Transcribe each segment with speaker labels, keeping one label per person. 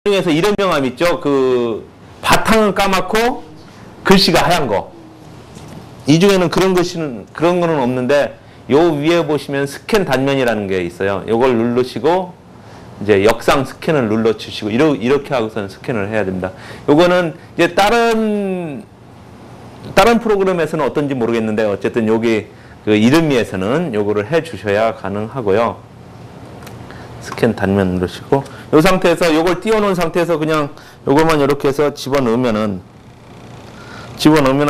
Speaker 1: 중에서 이런 명암 있죠. 그 바탕은 까맣고 글씨가 하얀 거. 이 중에는 그런 거는 없는데 요 위에 보시면 스캔 단면이라는 게 있어요. 요걸 누르시고 이제 역상 스캔을 눌러 주시고 이렇게 하고서는 스캔을 해야 됩니다. 요거는 이제 다른 프로그램에서는 어떤지 모르겠는데 어쨌든 여기 그 이름이에서는 요거를 해 주셔야 가능하고요. 스캔 단면 누르시고 이 상태에서 요걸 띄워놓은 상태에서 그냥 요것만 이렇게 해서 집어넣으면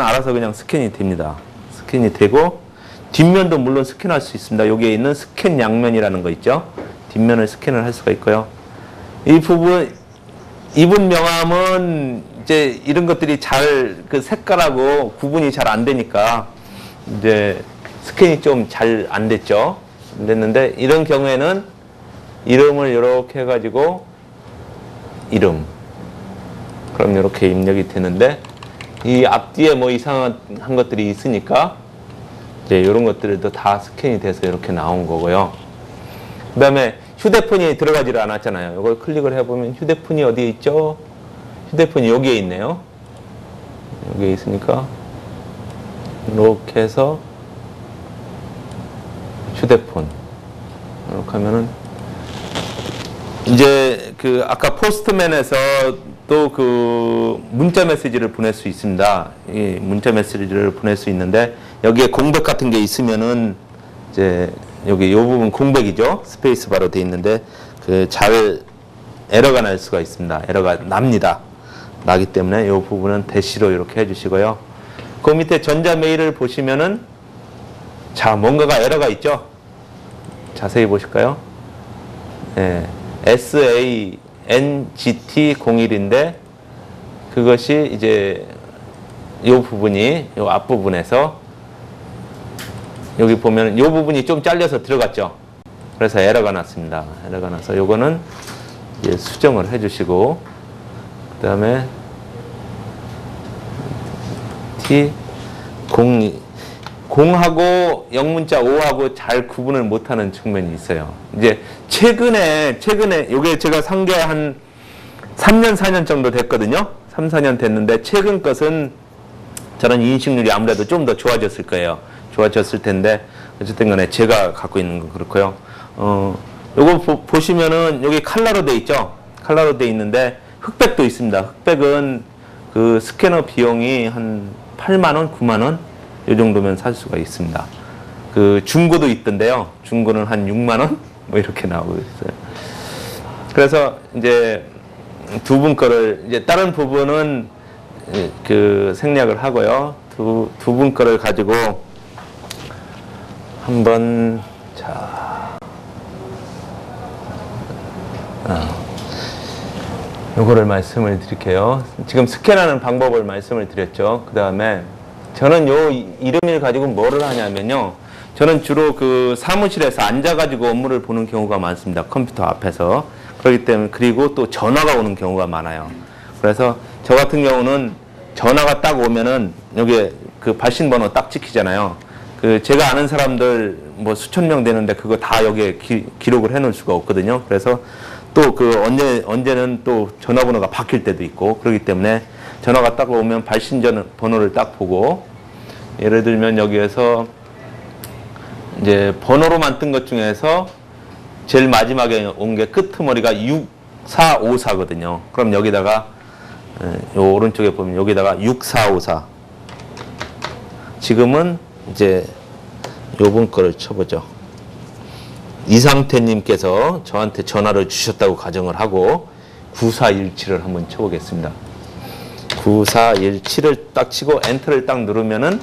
Speaker 1: 알아서 그냥 스캔이 됩니다. 스캔이 되고 뒷면도 물론 스캔할 수 있습니다. 여기에 있는 스캔 양면이라는 거 있죠. 뒷면을 스캔을 할 수가 있고요. 이분 명암은 이제 이런 것들이 잘 그 색깔하고 구분이 잘 안 되니까 이제 스캔이 좀 잘 안 됐죠. 안 됐는데 이런 경우에는 이름을 이렇게 해가지고 이름 그럼 이렇게 입력이 되는데 이 앞뒤에 뭐 이상한 것들이 있으니까 이제 이런 것들도 다 스캔이 돼서 이렇게 나온 거고요. 그 다음에 휴대폰이 들어가지를 않았잖아요. 이걸 클릭을 해보면 휴대폰이 어디에 있죠? 휴대폰이 여기에 있네요. 여기에 있으니까 이렇게 해서 휴대폰 이렇게 하면은 이제 그 아까 포스트맨에서 또 그 문자 메시지를 보낼 수 있습니다. 이 문자 메시지를 보낼 수 있는데 여기에 공백 같은 게 있으면은 이제 여기 요 부분 공백이죠. 스페이스 바로 돼 있는데 그 잘 에러가 날 수가 있습니다. 에러가 납니다. 나기 때문에 요 부분은 대시로 이렇게 해주시고요. 그 밑에 전자 메일을 보시면은 자 뭔가가 에러가 있죠. 자세히 보실까요? 네. SANGT01인데 그것이 이제 이 부분이 이 앞부분에서 여기 보면 이 부분이 좀 잘려서 들어갔죠. 그래서 에러가 났습니다. 에러가 나서 요거는 이제 수정을 해주시고 그 다음에 공하고 영문자 5하고 잘 구분을 못하는 측면이 있어요. 이제 최근에 요게 제가 산 게 한 3년 4년 정도 됐거든요. 3, 4년 됐는데 최근 것은 저는 인식률이 아무래도 좀 더 좋아졌을 거예요. 좋아졌을 텐데 어쨌든 간에 제가 갖고 있는 건 그렇고요. 요거 보시면은 여기 칼라로 돼 있죠. 칼라로 돼 있는데 흑백도 있습니다. 흑백은 그 스캐너 비용이 한 8만 원, 9만 원 이 정도면 살 수가 있습니다. 그 중고도 있던데요. 중고는 한 6만 원? 뭐 이렇게 나오고 있어요. 그래서 이제 두 분 거를 이제 다른 부분은 그 생략을 하고요. 두 분 거를 가지고 한번 요거를 말씀을 드릴게요. 지금 스캔하는 방법을 말씀을 드렸죠. 그 다음에 저는 요 이름을 가지고 뭐를 하냐면요. 저는 주로 그 사무실에서 앉아가지고 업무를 보는 경우가 많습니다. 컴퓨터 앞에서. 그렇기 때문에 그리고 또 전화가 오는 경우가 많아요. 그래서 저 같은 경우는 전화가 딱 오면은 여기에 그 발신번호 딱 찍히잖아요. 그 제가 아는 사람들 뭐 수천 명 되는데 그거 다 여기에 기록을 해놓을 수가 없거든요. 그래서 또 그 언제는 또 전화번호가 바뀔 때도 있고 그렇기 때문에 전화가 딱 오면 발신 번호를 딱 보고 예를 들면 여기에서 이제 번호로만 뜬 것 중에서 제일 마지막에 온 게 끄트머리가 6454거든요. 그럼 여기다가 요 오른쪽에 보면 여기다가 6454 지금은 이제 요번 거를 쳐보죠. 이상태님께서 저한테 전화를 주셨다고 가정을 하고 9417을 한번 쳐보겠습니다. 9417을 딱 치고 엔터를 딱 누르면은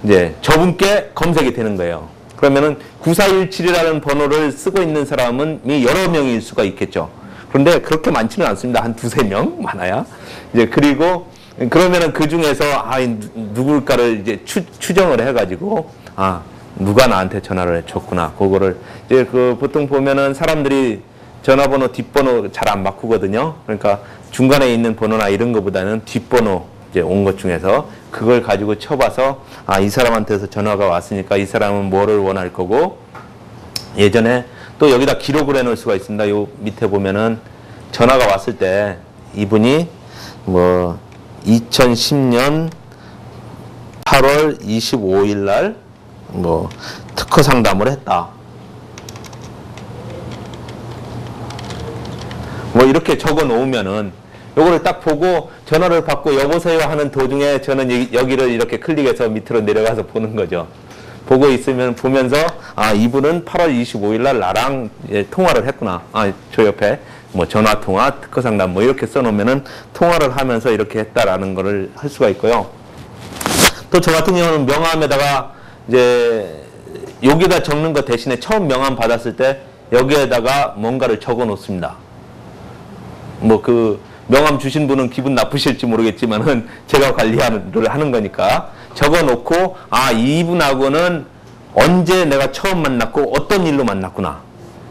Speaker 1: 이제 저분께 검색이 되는 거예요. 그러면은 9417이라는 번호를 쓰고 있는 사람은 여러 명일 수가 있겠죠. 그런데 그렇게 많지는 않습니다. 한 두세 명 많아야. 이제 그리고 그러면은 그 중에서 누굴까를 이제 추정을 해가지고 누가 나한테 전화를 줬구나. 그거를 이제 그 보통 보면은 사람들이 전화번호 뒷번호 잘 안 바꾸거든요. 그러니까 중간에 있는 번호나 이런 것보다는 뒷번호 이제 온 것 중에서 그걸 가지고 쳐봐서 이 사람한테서 전화가 왔으니까 이 사람은 뭐를 원할 거고 예전에 또 여기다 기록을 해놓을 수가 있습니다. 요 밑에 보면은 전화가 왔을 때 이분이 뭐 2010년 8월 25일 날 뭐 특허 상담을 했다. 뭐 이렇게 적어 놓으면은 요거를 딱 보고 전화를 받고 여보세요 하는 도중에 저는 여기를 이렇게 클릭해서 밑으로 내려가서 보는 거죠. 보고 있으면 보면서 아 이분은 8월 25일 날 나랑 통화를 했구나. 아 저 옆에 뭐 전화 통화, 특허 상담 뭐 이렇게 써놓으면은 통화를 하면서 이렇게 했다라는 거를 할 수가 있고요. 또 저 같은 경우는 명함에다가 이제 여기다 적는 것 대신에 처음 명함 받았을 때 여기에다가 뭔가를 적어 놓습니다. 뭐 그 명함 주신 분은 기분 나쁘실지 모르겠지만은 제가 하는 거니까 적어 놓고 아 이분하고는 언제 내가 처음 만났고 어떤 일로 만났구나.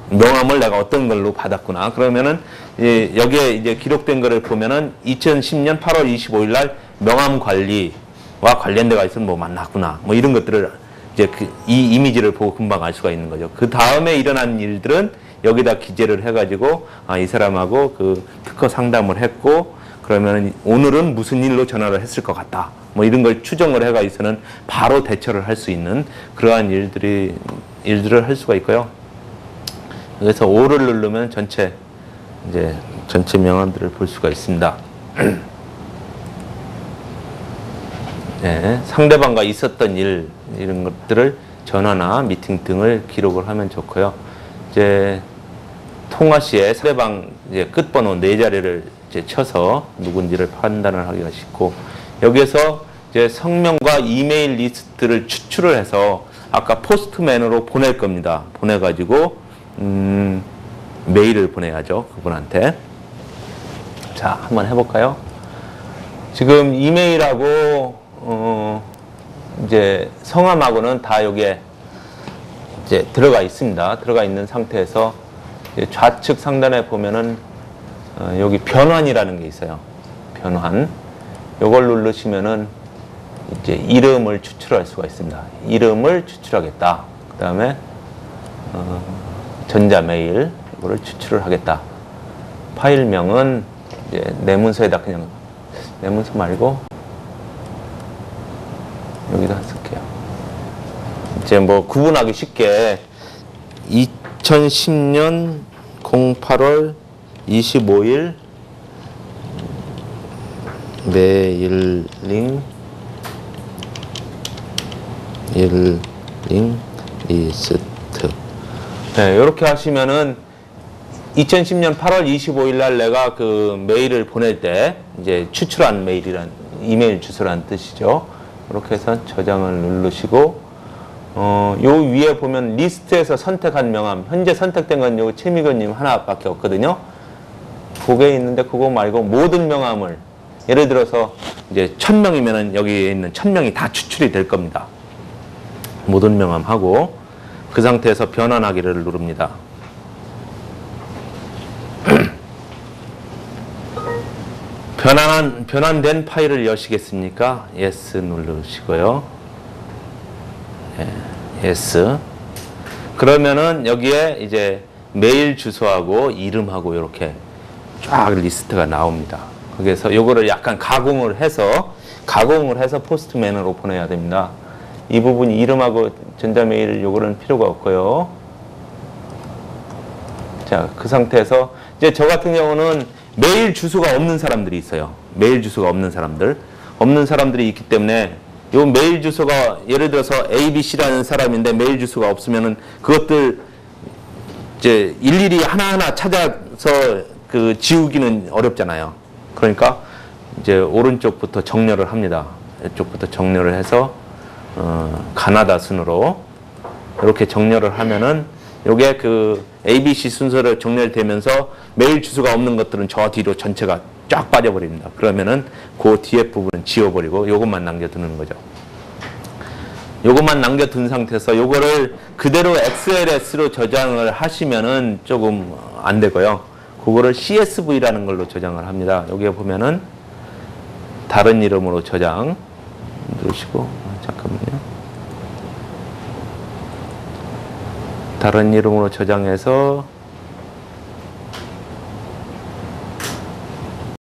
Speaker 1: 명함을 내가 어떤 걸로 받았구나. 그러면은 여기에 이제 기록된 거를 보면은 2010년 8월 25일 날 명함 관리와 관련된 거 있으면 뭐 만났구나. 뭐 이런 것들을 이제 이 이미지를 보고 금방 알 수가 있는 거죠. 그 다음에 일어난 일들은 여기다 기재를 해가지고 아, 이 사람하고 그 특허 상담을 했고 그러면 오늘은 무슨 일로 전화를 했을 것 같다. 뭐 이런 걸 추정을 해가지고서는 바로 대처를 할 수 있는 그러한 일들을 할 수가 있고요. 그래서 5를 누르면 전체 명함들을 볼 수가 있습니다. 네, 상대방과 있었던 일 이런 것들을 전화나 미팅 등을 기록을 하면 좋고요. 이제 통화 시에 상대방 이제 끝번호 4자리를 이제 쳐서 누군지를 판단을 하기가 쉽고 여기에서 이제 성명과 이메일 리스트를 추출을 해서 아까 포스트맨으로 보낼 겁니다. 보내가지고 메일을 보내야죠. 그분한테. 자, 한번 해볼까요? 지금 이메일하고 이제 성함하고는 다 여기에 이제 들어가 있습니다. 들어가 있는 상태에서 좌측 상단에 보면은 여기 변환이라는 게 있어요. 변환. 요걸 누르시면은 이제 이름을 추출할 수가 있습니다. 이름을 추출하겠다. 그 다음에 전자메일 이거를 추출을 하겠다. 파일명은 이제 내 문서에다 그냥 내 문서 말고 여기다 쓸게요. 이제 뭐 구분하기 쉽게 2010년 08월 25일 메일링 리스트. 네, 이렇게 하시면은 2010년 8월 25일 날 내가 그 메일을 보낼 때 이제 추출한 메일이란 이메일 주소란 뜻이죠. 이렇게 해서 저장을 누르시고 요 위에 보면 리스트에서 선택한 명함 현재 선택된 건 요 최미건님 하나밖에 없거든요. 그게 있는데 그거 말고 모든 명함을 예를 들어서 이제 1000명이면은 여기에 있는 1000명이 다 추출이 될 겁니다. 모든 명함하고 그 상태에서 변환하기를 누릅니다. 변환된 파일을 여시겠습니까? Yes 누르시고요. 네, Yes. 그러면은 여기에 이제 메일 주소하고 이름하고 이렇게 쫙 리스트가 나옵니다. 거기에서 요거를 약간 가공을 해서 포스트맨으로 보내야 됩니다. 이 부분 이름하고 전자메일 요거는 필요가 없고요. 자, 그 상태에서 이제 저 같은 경우는 메일 주소가 없는 사람들이 있어요. 메일 주소가 없는 사람들이 있기 때문에 요 메일 주소가 예를 들어서 ABC라는 사람인데 메일 주소가 없으면은 그것들 이제 일일이 하나하나 찾아서 그 지우기는 어렵잖아요. 그러니까 이제 오른쪽부터 정렬을 합니다. 이쪽부터 정렬을 해서 가나다 순으로 이렇게 정렬을 하면은 요게 그 ABC 순서로 정렬되면서 메일 주소가 없는 것들은 저 뒤로 전체가 쫙 빠져버립니다. 그러면은 그 뒤에 부분은 지워버리고 요것만 남겨두는 거죠. 요것만 남겨둔 상태에서 요거를 그대로 XLS로 저장을 하시면은 조금 안 되고요. 그거를 CSV라는 걸로 저장을 합니다. 여기에 보면은 다른 이름으로 저장 누르시고 잠깐만요. 다른 이름으로 저장해서